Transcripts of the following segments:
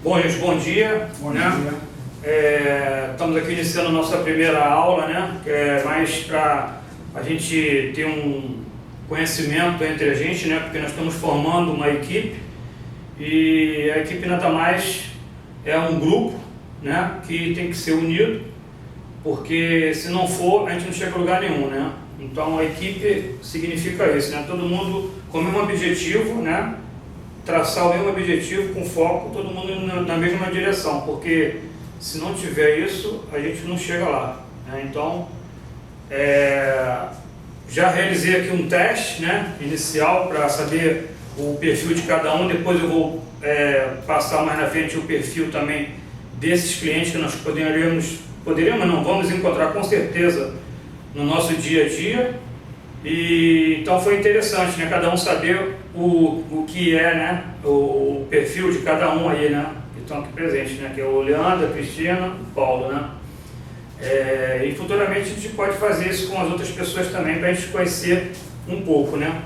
Bom, gente, bom dia. Bom né? dia. Estamos aqui iniciando a nossa primeira aula, né? Que é mais para a gente ter um conhecimento entre a gente, né? Porque nós estamos formando uma equipe e a equipe nada mais é um grupo, né? Que tem que ser unido, porque se não for, a gente não chega a lugar nenhum, né? Então a equipe significa isso, né? Todo mundo com o mesmo objetivo, né? Traçar o mesmo objetivo com foco, todo mundo na mesma direção, porque se não tiver isso, a gente não chega lá, né? Então, já realizei aqui um teste, né, inicial para saber o perfil de cada um, depois eu vou passar mais na frente o perfil também desses clientes que nós poderíamos não, vamos encontrar com certeza no nosso dia a dia. E então foi interessante, né, cada um saber o que é, né, o perfil de cada um aí, né, que estão aqui presentes, né, que é o Leandro, a Cristina, o Paulo, né. E futuramente a gente pode fazer isso com as outras pessoas também, para a gente conhecer um pouco, né.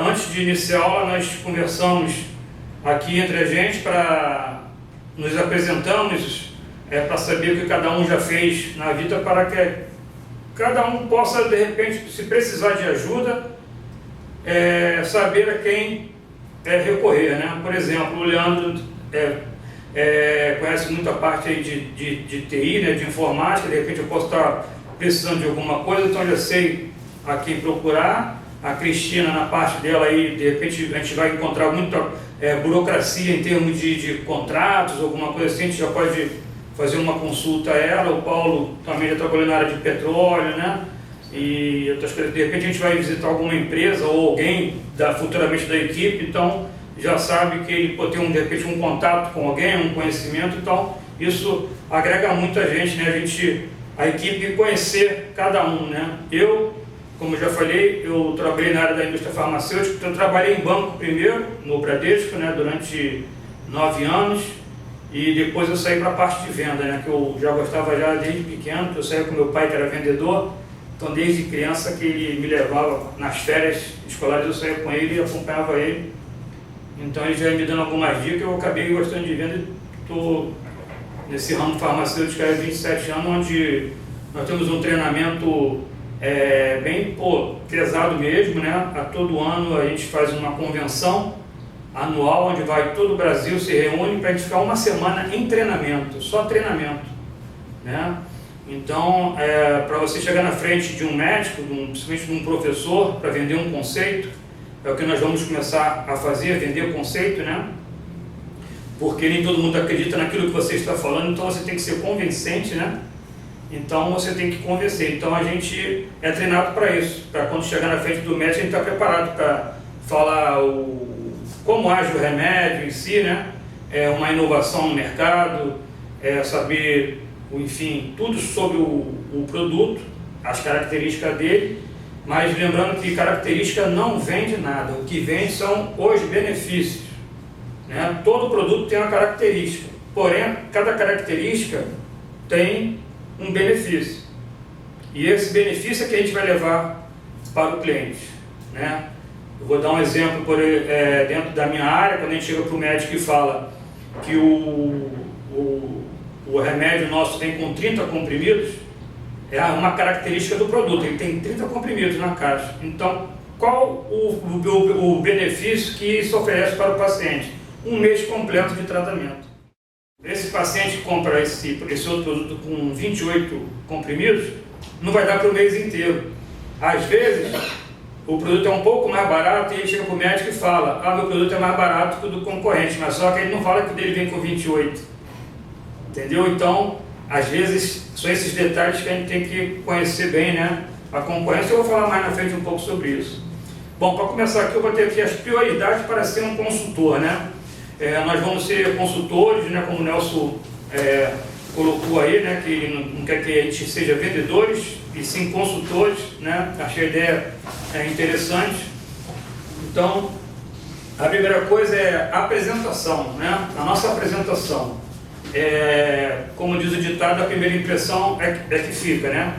Antes de iniciar a aula, nós conversamos aqui entre a gente, nos apresentamos, para saber o que cada um já fez na vida, para que cada um possa, de repente, se precisar de ajuda, saber a quem recorrer, né? Por exemplo, o Leandro conhece muito a parte aí de TI, né, de informática, de repente eu posso estar precisando de alguma coisa, então eu já sei a quem procurar. A Cristina, na parte dela aí, de repente a gente vai encontrar muita burocracia em termos de contratos, alguma coisa assim, a gente já pode fazer uma consulta a ela. O Paulo também já trabalhou na área de petróleo, né? E outras coisas. De repente a gente vai visitar alguma empresa ou alguém futuramente da equipe, então já sabe que ele pode ter de repente um contato com alguém, um conhecimento, então isso agrega muito a gente, né? A equipe conhecer cada um, né? Como eu já falei, eu trabalhei na área da indústria farmacêutica, então eu trabalhei em banco primeiro, no Bradesco, né, durante 9 anos, e depois eu saí para a parte de venda, né, que eu já gostava já desde pequeno, eu saía com meu pai que era vendedor, então desde criança que ele me levava nas férias escolares, eu saía com ele e acompanhava ele, então ele já ia me dando algumas dicas, eu acabei gostando de venda e estou nesse ramo farmacêutico há 27 anos, onde nós temos um treinamento bem pesado mesmo, né? A todo ano a gente faz uma convenção anual, onde vai todo o Brasil, se reúne para a gente ficar uma semana em treinamento, só treinamento, né? Então, para você chegar na frente de um médico, principalmente de um professor, para vender um conceito, é o que nós vamos começar a fazer, vender o conceito, né? Porque nem todo mundo acredita naquilo que você está falando, então você tem que ser convincente, né? Então você tem que convencer. Então a gente é treinado para isso, para quando chegar na frente do médico a gente está preparado para falar como age o remédio em si, né? Uma inovação no mercado, saber, enfim, tudo sobre o produto, as características dele, mas lembrando que característica não vende nada, o que vende são os benefícios, né? Todo produto tem uma característica, porém cada característica tem um benefício, e esse benefício é que a gente vai levar para o cliente, né? Eu vou dar um exemplo dentro da minha área, quando a gente chega para o médico e fala que o remédio nosso vem com 30 comprimidos, é uma característica do produto, ele tem 30 comprimidos na caixa. Então, qual o benefício que isso oferece para o paciente? Um mês completo de tratamento. Esse paciente que compra esse outro produto com 28 comprimidos, não vai dar para o mês inteiro. Às vezes, o produto é um pouco mais barato e ele chega para o médico e fala: meu produto é mais barato que o do concorrente, mas só que ele não fala que o dele vem com 28. Entendeu? Então, às vezes, são esses detalhes que a gente tem que conhecer bem, né? A concorrência, eu vou falar mais na frente um pouco sobre isso. Bom, para começar aqui, eu vou ter aqui as prioridades para ser um consultor, né? Nós vamos ser consultores, né, como o Nelson colocou aí, né, que não quer que a gente seja vendedores, e sim consultores, né? Achei a ideia interessante. Então, a primeira coisa é a apresentação, né? A nossa apresentação, como diz o ditado, a primeira impressão é que fica, né?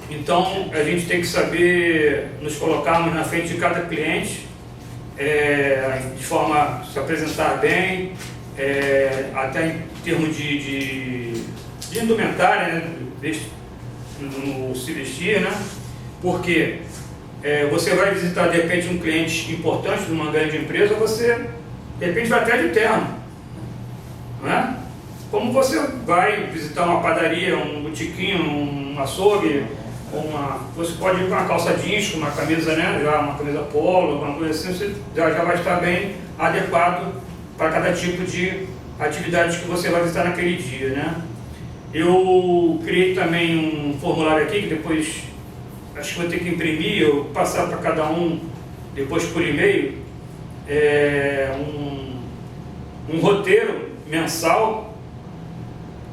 Então, a gente tem que saber nos colocarmos na frente de cada cliente, de forma a se apresentar bem, até em termos de indumentária, né, no se vestir, né? Porque você vai visitar de repente um cliente importante de uma grande empresa, você de repente vai até de terno, né? Como você vai visitar uma padaria, um botiquinho, um açougue, você pode ir com uma calça jeans, com uma camisa, né, uma camisa polo, alguma coisa assim, você já vai estar bem adequado para cada tipo de atividade que você vai visitar naquele dia, né? Eu criei também um formulário aqui, que depois acho que vou ter que imprimir, ou passar para cada um depois por e-mail, um roteiro mensal,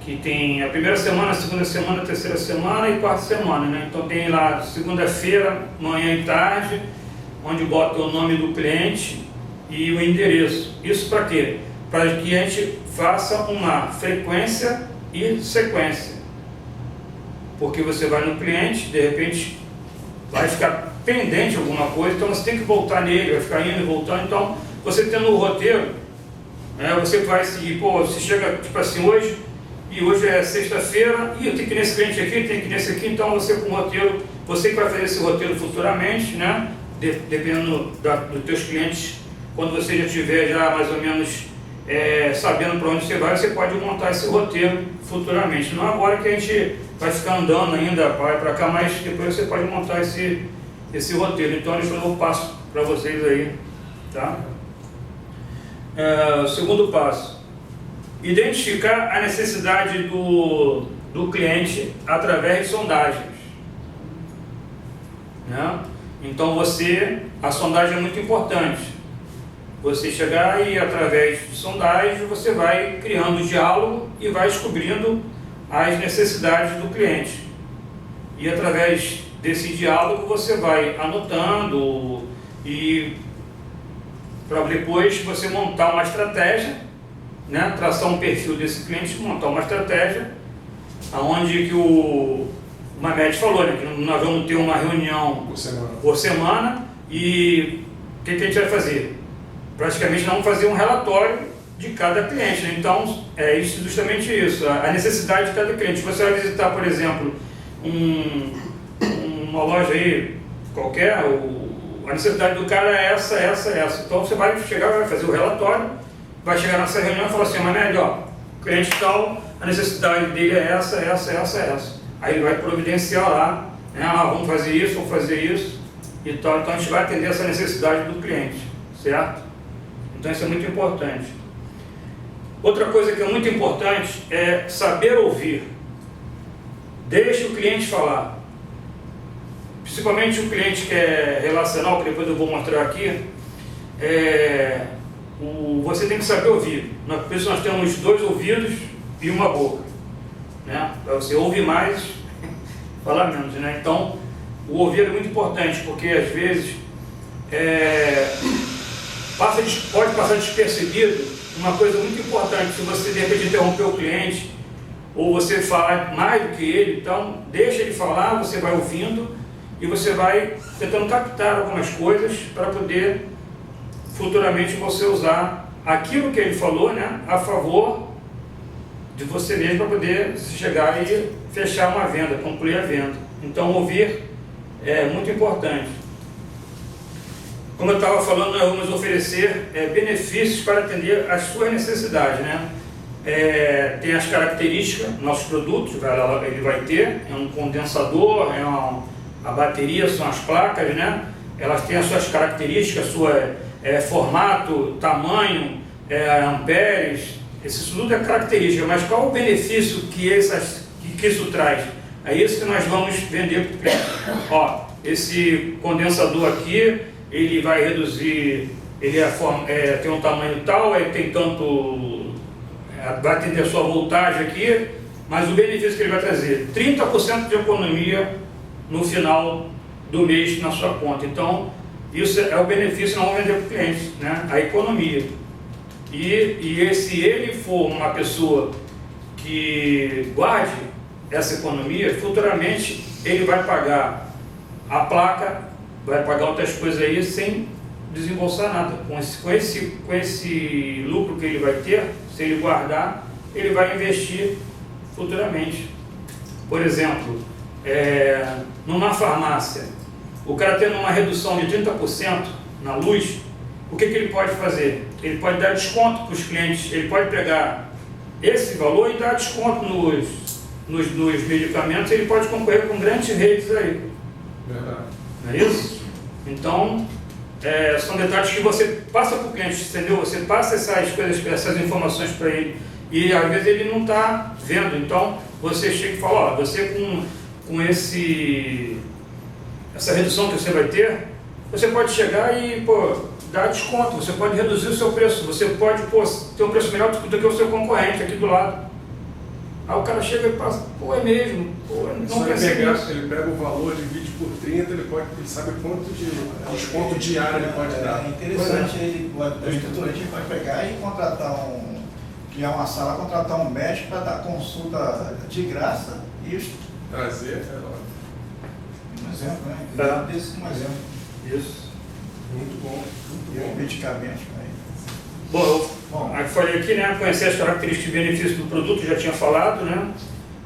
que tem a primeira semana, a segunda semana, a terceira semana e a quarta semana, né? Então tem lá segunda-feira, manhã e tarde, onde bota o nome do cliente e o endereço. Isso para quê? Para que a gente faça uma frequência e sequência. Porque você vai no cliente, de repente vai ficar pendente alguma coisa, então você tem que voltar nele, vai ficar indo e voltando. Então você tendo o roteiro, você vai seguir, você chega tipo assim, hoje é sexta-feira, e eu tenho que ir nesse cliente aqui, tenho que ir nesse aqui, então você com o roteiro, você que vai fazer esse roteiro futuramente, né? Dependendo dos teus clientes, quando você já estiver já mais ou menos sabendo para onde você vai, você pode montar esse roteiro futuramente. Não agora que a gente vai ficar andando ainda, vai para cá, mas depois você pode montar esse roteiro. Então eu passo para vocês aí, tá? Segundo passo, identificar a necessidade do cliente através de sondagens, né? Então a sondagem é muito importante. Você chegar e através de sondagem você vai criando diálogo e vai descobrindo as necessidades do cliente. E através desse diálogo você vai anotando e para depois você montar uma estratégia, né? Traçar um perfil desse cliente, montar uma estratégia aonde que o Mamed falou, né? Que nós vamos ter uma reunião por semana e o que a gente vai fazer? Praticamente nós vamos fazer um relatório de cada cliente, né? Então é justamente isso, a necessidade de cada cliente. Você vai visitar, por exemplo, uma loja aí qualquer, a necessidade do cara é essa. Então você vai chegar, vai fazer o relatório, vai chegar nessa reunião e falar assim, mas melhor, o cliente tal, a necessidade dele é essa. Aí ele vai providenciar lá, né? Vamos fazer isso e tal. Então a gente vai atender essa necessidade do cliente, certo? Então isso é muito importante. Outra coisa que é muito importante é saber ouvir. Deixe o cliente falar. Principalmente o cliente que é relacional, que depois eu vou mostrar aqui, você tem que saber ouvir. Por isso nós temos 2 ouvidos e uma boca, né? Para você ouvir mais, falar menos, né? Então o ouvir é muito importante, porque às vezes pode passar despercebido uma coisa muito importante. Se você de repente interromper o cliente ou você falar mais do que ele, então deixa ele falar, você vai ouvindo e você vai tentando captar algumas coisas para poder futuramente você usar aquilo que ele falou, né, a favor de você mesmo, para poder chegar e fechar uma venda, concluir a venda. Então ouvir é muito importante. Como eu estava falando, nós vamos oferecer benefícios para atender às suas necessidades, né? Tem as características, nossos produtos, ele vai ter, um condensador, a bateria, são as placas, né? Elas têm as suas características, formato, tamanho, amperes, isso tudo é característica, mas qual o benefício que isso traz? É isso que nós vamos vender para o cliente. Esse condensador aqui, ele vai reduzir, ele tem um tamanho tal, ele tem tanto, vai atender a sua voltagem aqui, mas o benefício que ele vai trazer, 30% de economia no final do mês na sua conta. Então, isso é o benefício que nós vamos vender para o cliente, né? A economia. E se ele for uma pessoa que guarde essa economia, futuramente ele vai pagar a placa, vai pagar outras coisas aí sem desembolsar nada. Com esse lucro que ele vai ter, se ele guardar, ele vai investir futuramente. Por exemplo, numa farmácia, o cara tendo uma redução de 30% na luz, o que ele pode fazer? Ele pode dar desconto para os clientes, ele pode pegar esse valor e dar desconto nos medicamentos, ele pode concorrer com grandes redes aí. Verdade. Não é isso? Então, são detalhes que você passa para o cliente, entendeu? Você passa essas coisas, essas informações para ele, e às vezes ele não está vendo. Então, você chega e fala, ó, você com essa redução que você vai ter, você pode chegar e, dar desconto, você pode reduzir o seu preço, você pode, ter um preço melhor do que o seu concorrente aqui do lado. Aí o cara chega e passa, é mesmo, não pensei nisso. Ele pega o valor, divide por 30, ele sabe quanto de desconto diário ele pode dar. É interessante, o estruturante pode pegar e criar uma sala, contratar um médico para dar consulta de graça e trazer, um exemplo, né? Desse um exemplo. Isso. Muito bom. Medicamentos. Bom, eu falei aqui, né, conhecer as características e benefícios do produto, já tinha falado, né?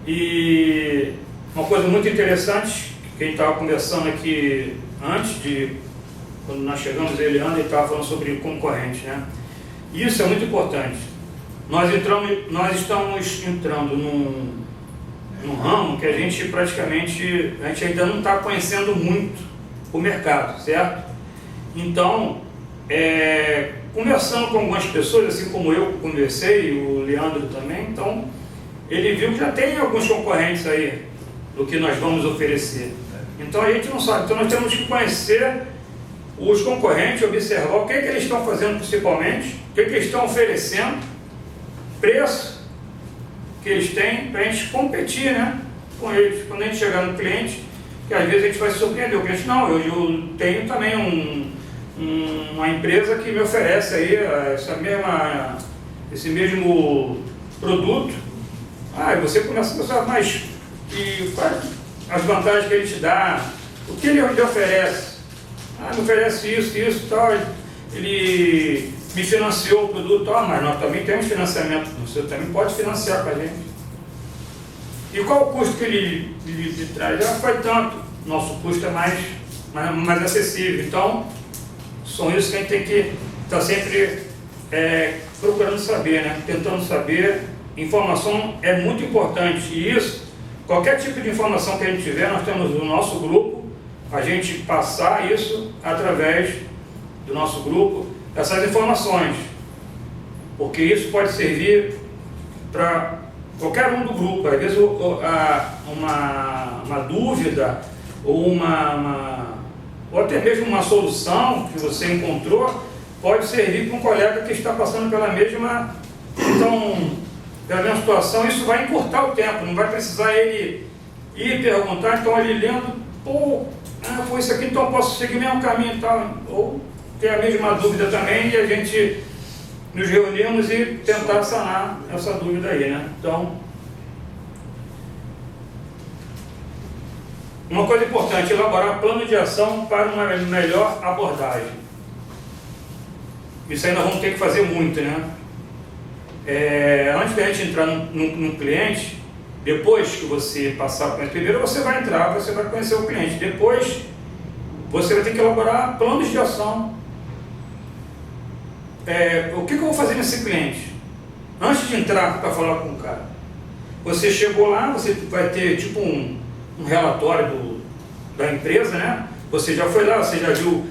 E uma coisa muito interessante, que a gente estava conversando aqui quando nós chegamos, ele estava falando sobre concorrente, né? Isso é muito importante. Nós estamos entrando num ramo que a gente ainda não está conhecendo muito o mercado, certo? Então, conversando com algumas pessoas, assim como eu conversei, e o Leandro também, então, ele viu que já tem alguns concorrentes aí do que nós vamos oferecer. Então, a gente não sabe. Então, nós temos que conhecer os concorrentes, observar o que eles estão fazendo principalmente, o que eles estão oferecendo, preço que eles têm, para a gente competir, né, com eles. Quando a gente chegar no cliente, que às vezes a gente vai se surpreender, o cliente, não, eu tenho também uma empresa que me oferece aí esse mesmo produto. E você começa a pensar, mas quais as vantagens que ele te dá? O que ele oferece? Me oferece isso, tal. Ele me financiou o produto, mas nós também temos financiamento, você também pode financiar com a gente. E qual o custo que ele lhe traz? Já foi tanto, nosso custo é mais acessível. Então, são isso que a gente tem que estar sempre procurando saber, né? Tentando saber. Informação é muito importante, e isso, qualquer tipo de informação que a gente tiver, nós temos no nosso grupo, a gente passar isso através do nosso grupo, essas informações, porque isso pode servir para qualquer um do grupo. Às vezes uma dúvida ou ou até mesmo uma solução que você encontrou pode servir para um colega que está passando pela mesma situação. Isso vai encurtar o tempo, não vai precisar ele ir perguntar, então ele lendo, foi isso aqui, então eu posso seguir o mesmo caminho e tal, ou ter a mesma dúvida também, e a gente nos reunimos e tentar sanar essa dúvida aí, né? Então, uma coisa importante, elaborar plano de ação para uma melhor abordagem. Isso aí nós vamos ter que fazer muito, né? Antes de a gente entrar no cliente, depois que você passar por primeiro, você vai entrar, você vai conhecer o cliente. Depois, você vai ter que elaborar planos de ação. O que eu vou fazer nesse cliente? Antes de entrar para falar com o cara, você chegou lá, você vai ter tipo um relatório da empresa, né? Você já foi lá, você já viu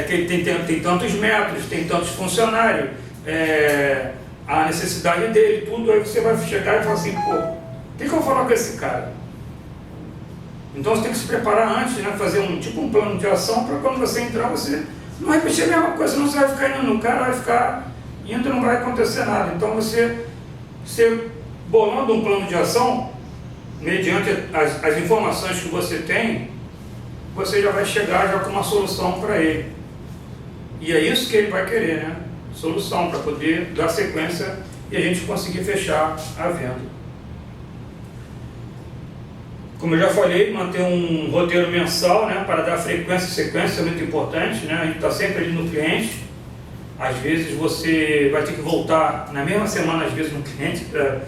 que tem tantos metros, tem tantos funcionários, a necessidade dele, tudo. Aí você vai chegar e falar assim, o que eu vou falar com esse cara? Então você tem que se preparar antes, né? Fazer um plano de ação para quando você entrar, você não repetir a mesma coisa, senão você vai ficar indo no cara, vai ficar indo e não vai acontecer nada. Então você bolando um plano de ação, mediante as informações que você tem, você já vai chegar já com uma solução para ele. E é isso que ele vai querer, né? Solução, para poder dar sequência e a gente conseguir fechar a venda. Como eu já falei, manter um roteiro mensal, né, para dar frequência e sequência é muito importante, né? A gente está sempre ali no cliente, Às vezes você vai ter que voltar na mesma semana, às vezes, no cliente para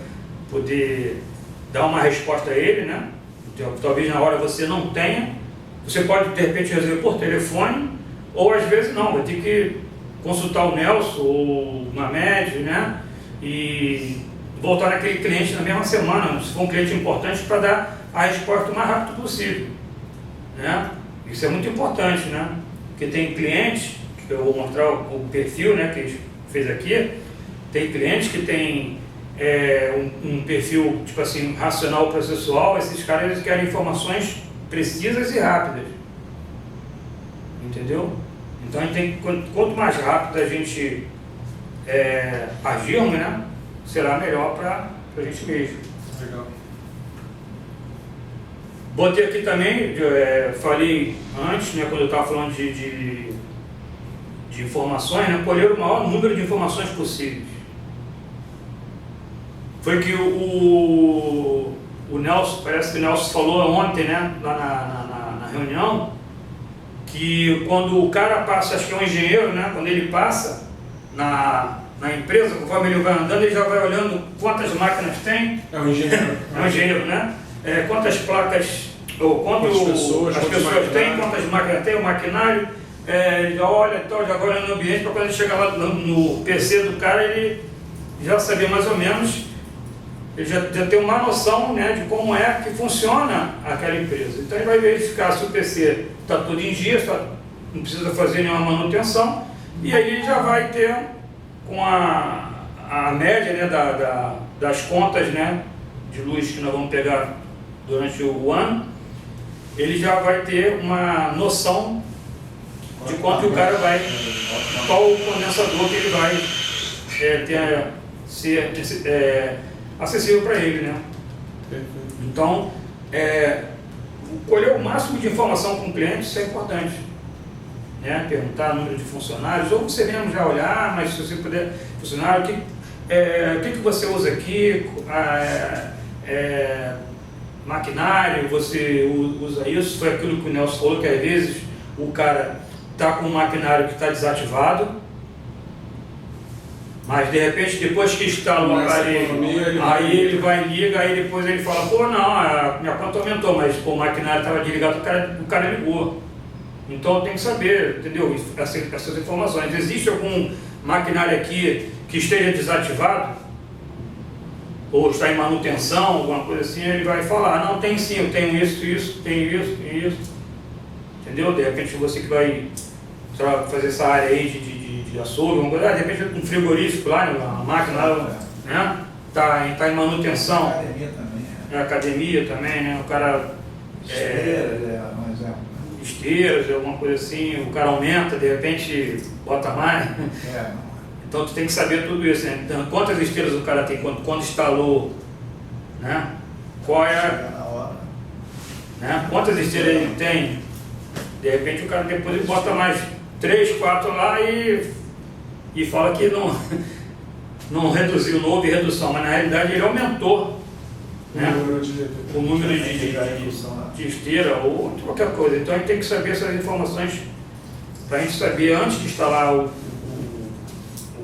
poder dar uma resposta a ele, né? Então, talvez na hora você não tenha. Você pode, de repente, resolver por telefone, ou às vezes não, vai ter que consultar o Nelson ou uma média, né? E voltar naquele cliente na mesma semana, se for um cliente importante, para dar a resposta o mais rápido possível, né? Isso é muito importante, né? Porque tem clientes, que eu vou mostrar o perfil, né, que a gente fez aqui, tem clientes que tem um perfil, tipo assim, racional processual. Esses caras eles querem informações precisas e rápidas, entendeu? Então a gente tem, quanto mais rápido a gente agirmos, né, será melhor para a gente mesmo. Legal. Botei aqui também, falei antes, né, quando eu estava falando de informações, né, colher o maior número de informações possíveis. Foi que o Nelson, parece que o Nelson falou ontem, né, lá na reunião, que quando o cara passa, acho que é um engenheiro, né, quando ele passa na empresa, conforme ele vai andando, ele já vai olhando quantas máquinas tem. É um engenheiro. É um engenheiro, né? Quantas placas, ou as pessoas têm, quantas máquinas tem, o maquinário, já olha, então, já vai olhando no ambiente, para quando ele chegar lá no PC do cara, ele já saber mais ou menos, ele já tem uma noção, né, de como é que funciona aquela empresa. Então ele vai verificar se o PC está tudo em dia, não precisa fazer nenhuma manutenção, e aí ele já vai ter, com a média, né, das contas, né, de luz que nós vamos pegar durante o ano, ele já vai ter uma noção de quanto o cara vai, qual o condensador que ele vai ser acessível para ele, né? Então, colher o máximo de informação com o cliente, isso é importante, né? Perguntar o número de funcionários, ou você mesmo já olhar, mas se você puder, funcionário, o que você usa aqui, maquinário, você usa isso. Foi aquilo que o Nelson falou, que às vezes o cara está com um maquinário que está desativado, mas de repente depois que instala o aparelho, aí ele vai e liga, aí depois ele fala, pô, não, a minha conta aumentou, mas pô, o maquinário estava desligado, o cara ligou. Então tem que saber, entendeu, essas informações. Existe algum maquinário aqui que esteja desativado, ou está em manutenção, alguma coisa assim, ele vai falar, não, tem sim, eu tenho isso, tenho isso, entendeu? De repente você que vai fazer essa área aí de açougue, alguma coisa, de repente um frigorífico lá, uma máquina lá, né? Tá em manutenção. Academia também. Academia também, né? O cara... um exemplo. Esteiras, alguma coisa assim, o cara aumenta, de repente bota mais. Então tu tem que saber tudo isso, né? Então, quantas esteiras o cara tem, quando instalou, né? Qual é né? Quantas esteiras ele tem? De repente o cara depois ele bota mais 3, 4 lá e fala que não reduziu, não houve redução, mas na realidade ele aumentou, né? O número de esteira ou qualquer coisa. Então a gente tem que saber essas informações para a gente saber, antes de instalar o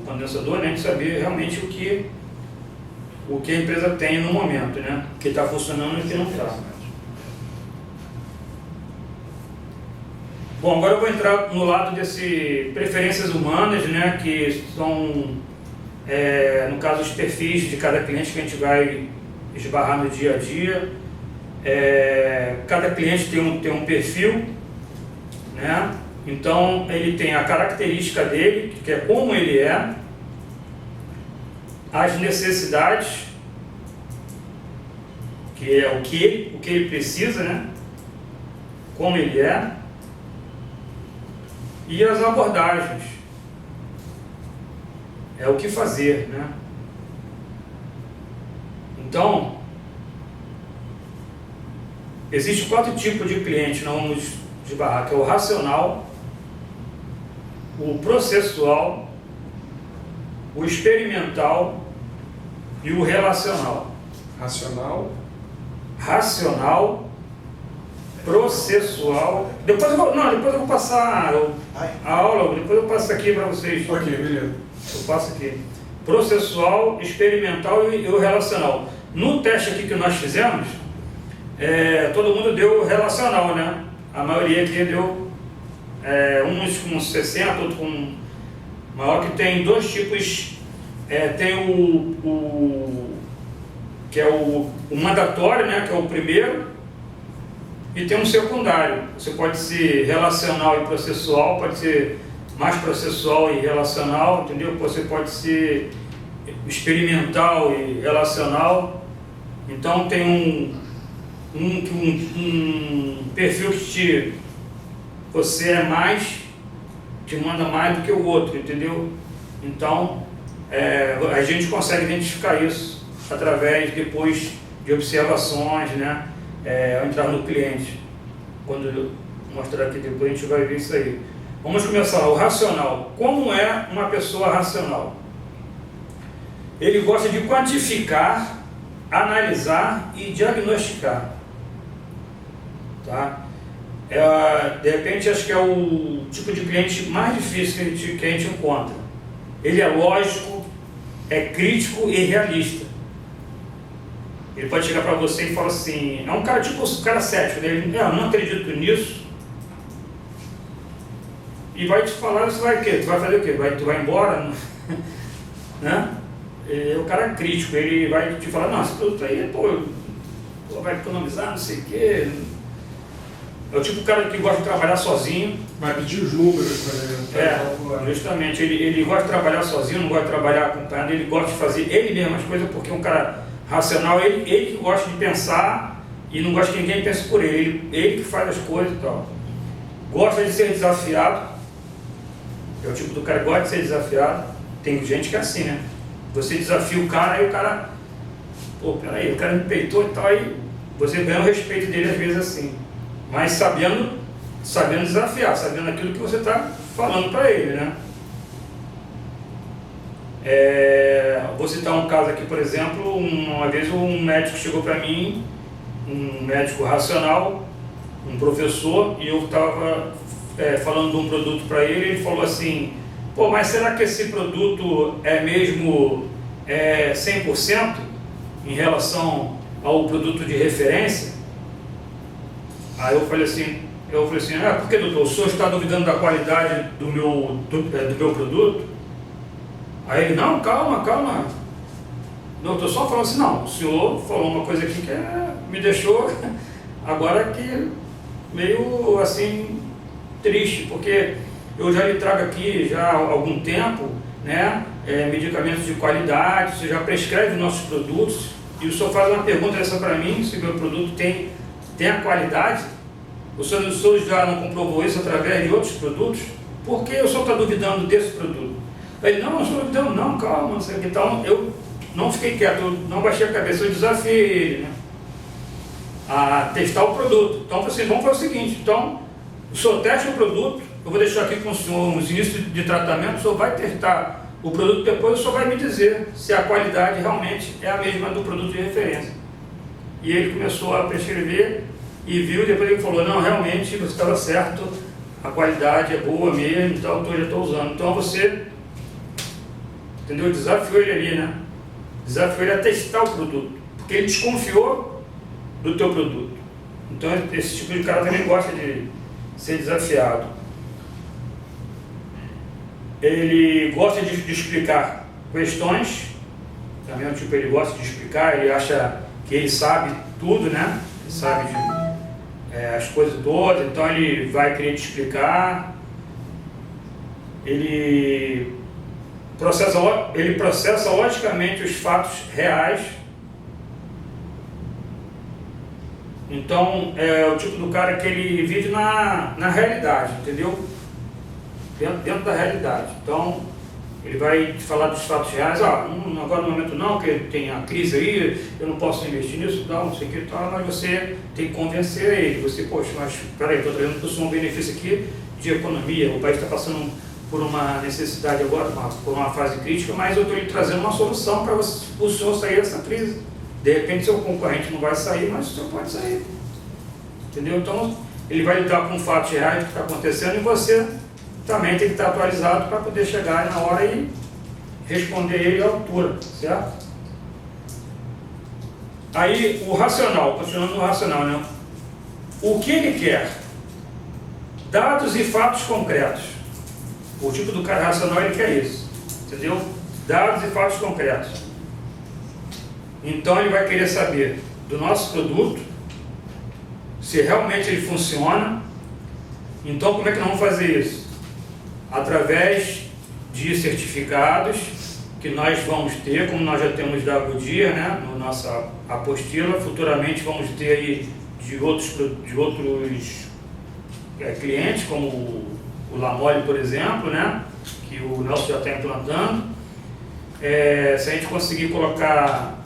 condensador, né, a gente saber realmente o que a empresa tem no momento, né? O que está funcionando e o que não está. Bom, agora eu vou entrar no lado desse preferências humanas, né, que são, no caso, os perfis de cada cliente que a gente vai esbarrar no dia a dia. Cada cliente tem um perfil, né? Então ele tem a característica dele, que é como ele é, as necessidades, que é o que ele precisa, né? Como ele é, e as abordagens, é o que fazer, né? Então, existem 4 tipos de cliente, nós vamos esbarrar, que é o racional, o processual, o experimental e o relacional. Racional. Racional processual. Depois eu vou passar a aula, depois eu passo aqui para vocês. Ok, beleza. Eu passo aqui. Processual, experimental e o relacional. No teste aqui que nós fizemos, todo mundo deu relacional, né? A maioria aqui deu uns com 60, outros com maior, que tem dois tipos. Tem que é o mandatório, né? Que é o primeiro, e tem um secundário. Você pode ser relacional e processual, pode ser mais processual e relacional, entendeu? Você pode ser experimental e relacional. Então tem um perfil que você te manda mais do que o outro, entendeu? Então a gente consegue identificar isso através depois de observações, né? Ao entrar no cliente. Quando eu mostrar aqui depois a gente vai ver isso aí. Vamos começar. O racional. Como é uma pessoa racional? Ele gosta de quantificar, analisar e diagnosticar. Tá? De repente, acho que é o tipo de cliente mais difícil que a gente encontra. Ele é lógico, é crítico e realista. Ele pode chegar para você e falar assim, é um cara tipo um cara cético, né? Ele, eu não acredito nisso. E vai te falar, você vai o quê? Tu vai fazer o quê? Tu vai embora? Né? É o cara crítico, ele vai te falar, não, esse produto aí, vai economizar, não sei o quê. É o tipo de cara que gosta de trabalhar sozinho. Vai pedir os números para ele. Justamente, ele gosta de trabalhar sozinho, não gosta de trabalhar acompanhado, ele gosta de fazer ele mesmo as coisas, porque um cara racional, ele que gosta de pensar e não gosta que ninguém pense por ele. Ele que faz as coisas e tal. Gosta de ser desafiado. É o tipo do cara que gosta de ser desafiado. Tem gente que é assim, né? Você desafia o cara, aí o cara, peraí, o cara me peitou e tal, aí você ganha o respeito dele às vezes assim. Mas sabendo desafiar, sabendo aquilo que você está falando para ele, né? Vou citar um caso aqui, por exemplo, uma vez um médico chegou para mim, um médico racional, um professor, e eu estava falando de um produto para ele, ele falou assim, mas será que esse produto é mesmo 100% em relação ao produto de referência? Aí eu falei assim, por que, doutor, o senhor está duvidando da qualidade do meu produto? Aí ele, não, calma. Não, eu estou só falando assim, não, o senhor falou uma coisa aqui que me deixou agora que meio assim triste, porque eu já lhe trago aqui já há algum tempo, né, medicamentos de qualidade, você já prescreve nossos produtos, e o senhor faz uma pergunta dessa para mim, se o meu produto tem a qualidade, o senhor já não comprovou isso através de outros produtos? Por que o senhor está duvidando desse produto? Ele, não, eu estou duvidando, não, calma, não sei o que. Então eu não fiquei quieto, eu não baixei a cabeça, eu desafiei ele, né, a testar o produto. Então eu falei assim, vamos fazer o seguinte, então o senhor testa o produto, eu vou deixar aqui com o senhor os inícios de tratamento, o senhor vai testar o produto, depois o senhor vai me dizer se a qualidade realmente é a mesma do produto de referência. E ele começou a prescrever e viu, depois ele falou, não, realmente você estava certo, a qualidade é boa mesmo, então eu já estou usando. Então você, entendeu? Desafiou ele ali, né? Desafiou ele a testar o produto, porque ele desconfiou do teu produto. Então esse tipo de cara também gosta de ser desafiado. Ele gosta de explicar questões, também é um tipo, ele gosta de explicar, ele acha que ele sabe tudo, né? Ele sabe as coisas todas, então ele vai querer te explicar. Ele processa logicamente os fatos reais. Então é o tipo do cara que ele vive na realidade, entendeu? Dentro da realidade. Então ele vai te falar dos fatos reais, agora no momento não, que tem a crise aí, eu não posso investir nisso, não sei o que, mas você tem que convencer ele. Você, poxa, mas peraí, estou trazendo para o senhor um benefício aqui de economia, o país está passando por uma necessidade agora, por uma fase crítica, mas eu estou lhe trazendo uma solução para o senhor sair dessa crise. De repente seu concorrente não vai sair, mas o senhor pode sair. entendeu? Então, ele vai lidar com fatos reais do que está acontecendo e você também tem que estar atualizado para poder chegar na hora e responder ele à altura, certo? Aí, o racional, continuando no racional, né? O que ele quer? Dados e fatos concretos. O tipo do cara racional, ele quer isso, entendeu? Dados e fatos concretos. Então, ele vai querer saber do nosso produto, se realmente ele funciona. Então, como é que nós vamos fazer isso? Através de certificados que nós vamos ter, como nós já temos da Goodyear, né, na nossa apostila. Futuramente vamos ter aí de outros clientes, como o Lamole, por exemplo, né, que o Nelson já está implantando. Se a gente conseguir colocar,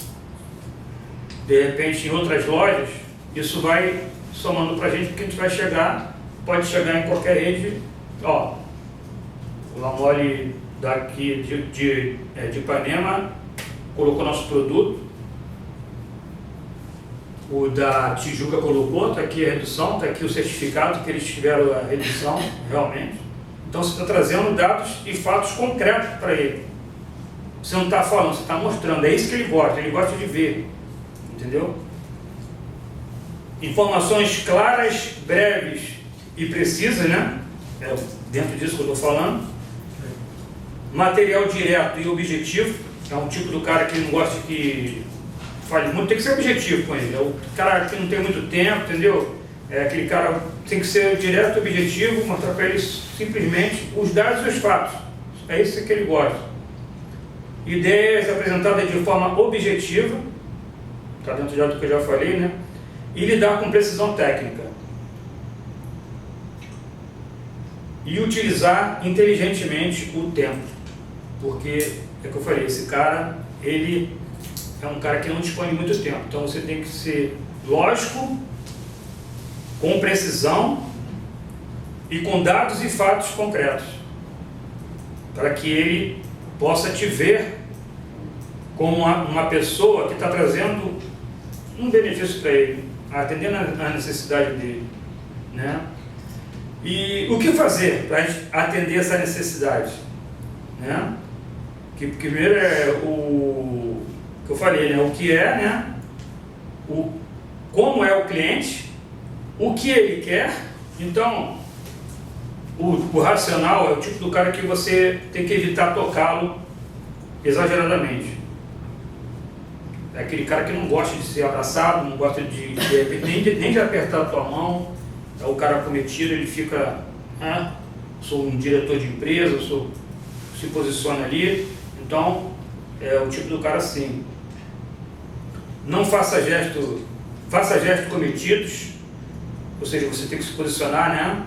de repente, em outras lojas, isso vai somando para a gente, porque a gente vai chegar, pode chegar em qualquer rede. Ó, o Lamole daqui de Ipanema colocou nosso produto, o da Tijuca colocou, está aqui a redução, está aqui o certificado que eles tiveram a redução, realmente. Então você está trazendo dados e fatos concretos para ele. Você não está falando, você está mostrando, é isso que ele gosta de ver, entendeu? Informações claras, breves e precisas, né? É dentro disso que eu estou falando. Material direto e objetivo, é um tipo do cara que não gosta que fale muito, tem que ser objetivo com ele, é o cara que não tem muito tempo, entendeu? É aquele cara, tem que ser direto e objetivo, mostrar para ele simplesmente os dados e os fatos, é isso que ele gosta. Ideias apresentadas de forma objetiva, está dentro já do que eu já falei, né? E lidar com precisão técnica. E utilizar inteligentemente o tempo. Porque, é o que eu falei, esse cara, ele é um cara que não dispõe de muito tempo. Então você tem que ser lógico, com precisão e com dados e fatos concretos. Para que ele possa te ver como uma pessoa que está trazendo um benefício para ele, atendendo a necessidade dele, né? E o que fazer para atender essa necessidade, né? Que primeiro é o que eu falei, né? O que é, né? Como é o cliente, o que ele quer. Então, o racional é o tipo do cara que você tem que evitar tocá-lo exageradamente. É aquele cara que não gosta de ser abraçado, não gosta nem de apertar a tua mão. É o cara cometido, ele fica, sou um diretor de empresa, se posiciona ali. Então, é o tipo do cara assim. Não faça gestos cometidos, ou seja, você tem que se posicionar,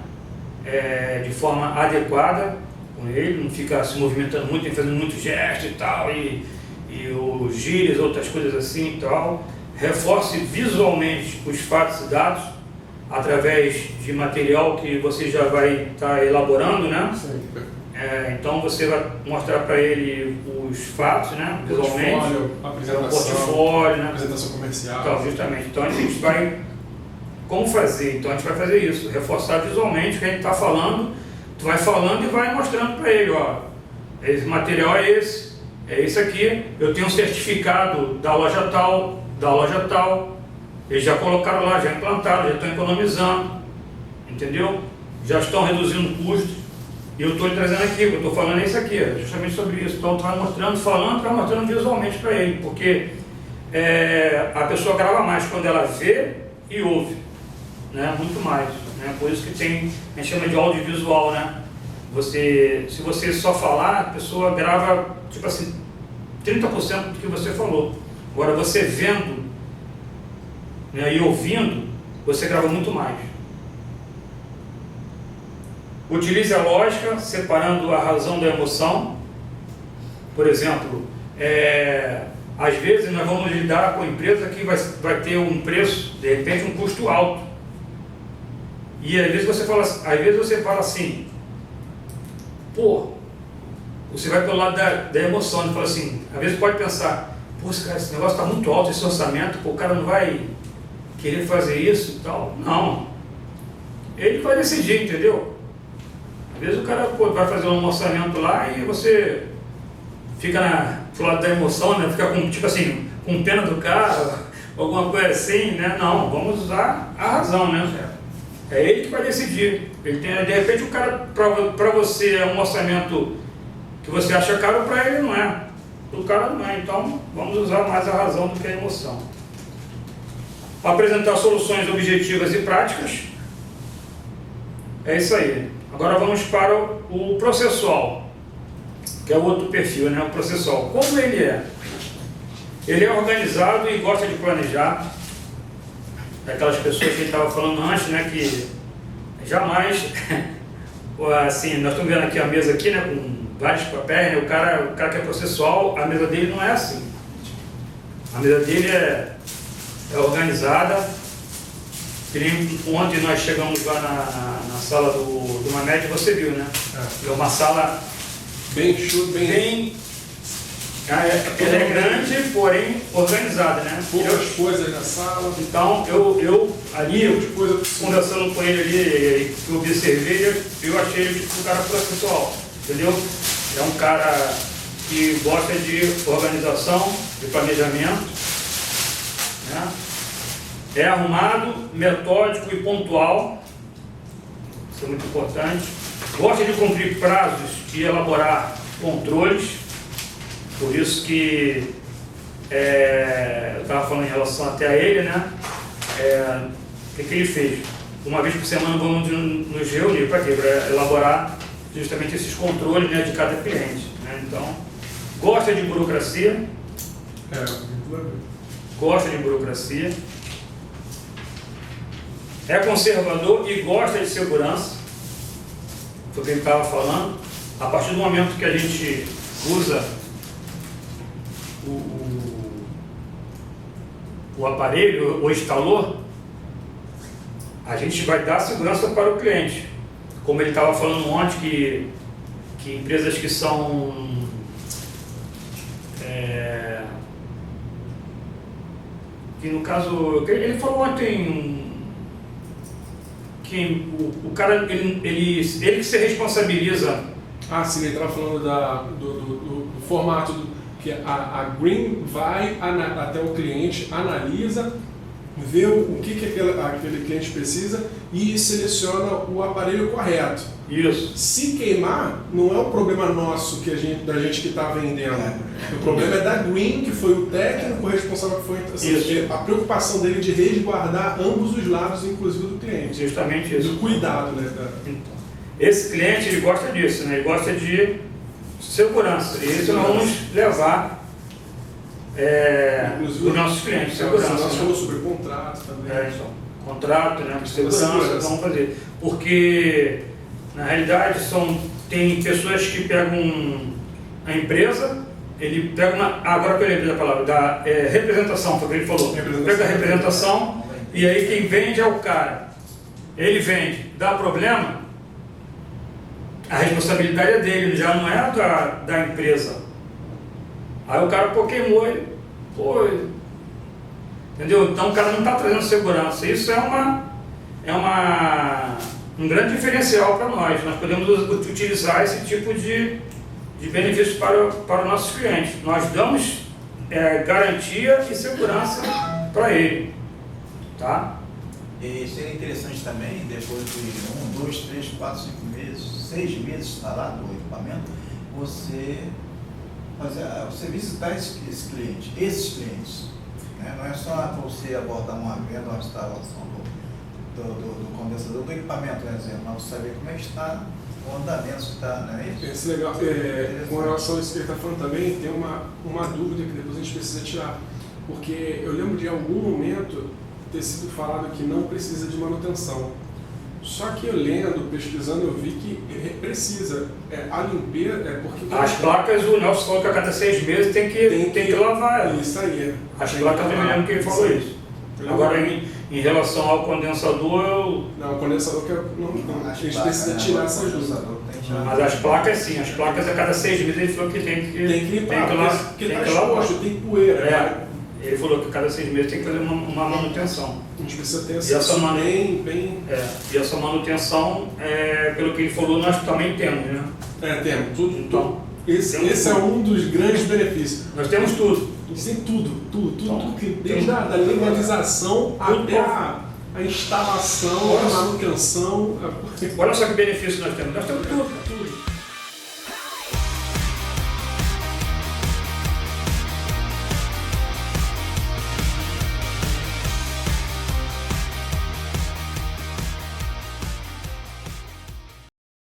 né, de forma adequada com ele, não fica se movimentando muito, fazendo muito gesto e tal, e os gírias, outras coisas assim e tal. Reforce visualmente os fatos e dados através de material que você já vai estar elaborando, né? Então você vai mostrar para ele os fatos, né? Visualmente, portfólio, né? Apresentação comercial. Então, justamente. Então a gente vai, como fazer? Então a gente vai fazer isso, reforçar visualmente o que a gente está falando. Tu vai falando e vai mostrando para ele, ó, esse material é esse aqui. Eu tenho um certificado da loja tal. Eles já colocaram lá, já implantaram, já estão economizando, entendeu? Já estão reduzindo o custo. E eu estou lhe trazendo aqui, o que eu estou falando é isso aqui, justamente sobre isso. Então, tu vai mostrando, falando, vai mostrando visualmente para ele, porque a pessoa grava mais quando ela vê e ouve, né? Muito mais, né? Por isso que a gente chama de audiovisual, né? Se você só falar, a pessoa grava, tipo assim, 30% do que você falou. Agora, você vendo, né, e ouvindo, você grava muito mais. Utilize a lógica, separando a razão da emoção. Por exemplo, às vezes nós vamos lidar com empresa que vai ter um preço, de repente um custo alto. E às vezes você fala assim, pô, você vai pelo lado da emoção, e fala assim, às vezes pode pensar, pô, esse negócio está muito alto, esse orçamento, pô, o cara não vai querer fazer isso e tal. Não. Ele vai decidir, entendeu? Às vezes o cara vai fazer um orçamento lá e você fica pro lado da emoção, né? Fica com, tipo assim, com pena do carro, alguma coisa assim, né? Não, vamos usar a razão, né? É ele que vai decidir. Ele tem, de repente o cara, para você é um orçamento que você acha caro, para ele não é. O cara não é. Então vamos usar mais a razão do que a emoção. Apresentar soluções objetivas e práticas. É isso aí. Agora vamos para o processual, que é o outro perfil, né? O processual. Como ele é? Ele é organizado e gosta de planejar. Aquelas pessoas que a gente estava falando antes, né? Que jamais, assim, nós estamos vendo aqui a mesa aqui, né? Com vários papéis, né? O cara que é processual, a mesa dele não é assim. A mesa dele é organizada. Que nem ontem nós chegamos lá na sala do Mamed, você viu, né? É uma sala bem chuta, bem... Ela é grande, porém organizada, né? Poucas coisas na sala. Então, eu ali, conversando com ele ali, que eu observei, eu achei ele tipo um cara processual, entendeu? É um cara que gosta de organização, de planejamento, né? É arrumado, metódico e pontual, isso é muito importante. Gosta de cumprir prazos e elaborar controles. Por isso que eu estava falando em relação até a ele, né? O que ele fez? Uma vez por semana vamos nos reunir para quê? Para elaborar justamente esses controles, né, de cada cliente, né? Então, gosta de burocracia. Gosta de burocracia. É conservador e gosta de segurança. Foi o que ele estava falando. A partir do momento que a gente usa o aparelho, o instalou, a gente vai dar segurança para o cliente. Como ele estava falando ontem, que empresas que são que no caso, ele falou ontem que o cara, ele que se responsabiliza. Ah, sim, ele estava falando do formato que a Green vai até o cliente, analisa, vê o que aquele cliente precisa e seleciona o aparelho correto. Isso. Se queimar, não é um problema nosso da gente que está vendendo. O problema é da Green, que foi o técnico responsável, que foi assim, a preocupação dele de resguardar ambos os lados, inclusive do cliente. Justamente isso. Do cuidado, né? Então, esse cliente, ele gosta disso, né? Ele gosta de segurança. E isso nós vamos levar os nossos clientes. Segurança. Nós falamos sobre contrato também. Contrato, né? Segurança, vamos fazer. Porque, na realidade, tem pessoas que pegam a empresa, ele pega agora que eu lembrei da palavra, da representação, foi o que ele falou. Pega a representação e aí quem vende é o cara. Ele vende, dá problema, a responsabilidade é dele, já não é da empresa. Aí o cara, queimou ele, entendeu? Então o cara não está trazendo segurança. Isso é um grande diferencial para nós. Nós podemos utilizar esse tipo de benefício para os nossos clientes. Nós damos garantia e segurança para ele. Tá? E seria interessante também, depois de 1, 2, 3, 4, 5 meses, 6 meses instalado o equipamento, você visitar esses clientes. Né? Não é só você abordar uma venda, uma instalação do condensador do equipamento, por exemplo, mas você saber como é que está o andamento, se está, não é isso? Isso é legal. Com relação a isso que ele está falando também, tem uma dúvida que depois a gente precisa tirar. Porque eu lembro de algum momento ter sido falado que não precisa de manutenção. Só que eu lendo, pesquisando, eu vi que precisa. A limpeza porque... As placas, o Nelson falou que a cada 6 meses tem que lavar. Isso aí. As placas, eu me lembro que ele falou isso. Agora, em relação ao condensador, Não, o condensador a gente precisa tirar essa dúvida. Mas as placas sim, as placas a cada 6 meses ele falou que tem que limpar, lavar. porque está exposto, tem poeira. Ele falou que cada 6 meses tem que fazer uma manutenção. A gente precisa ter E essa bem... E essa manutenção, pelo que ele falou, nós também temos, né? Temos. Tudo. Então, Esse é um dos grandes benefícios. nós temos tudo. A gente tem tudo Então, que desde a da legalização até a instalação, a manutenção. Olha só que benefício nós temos. Nós temos tudo.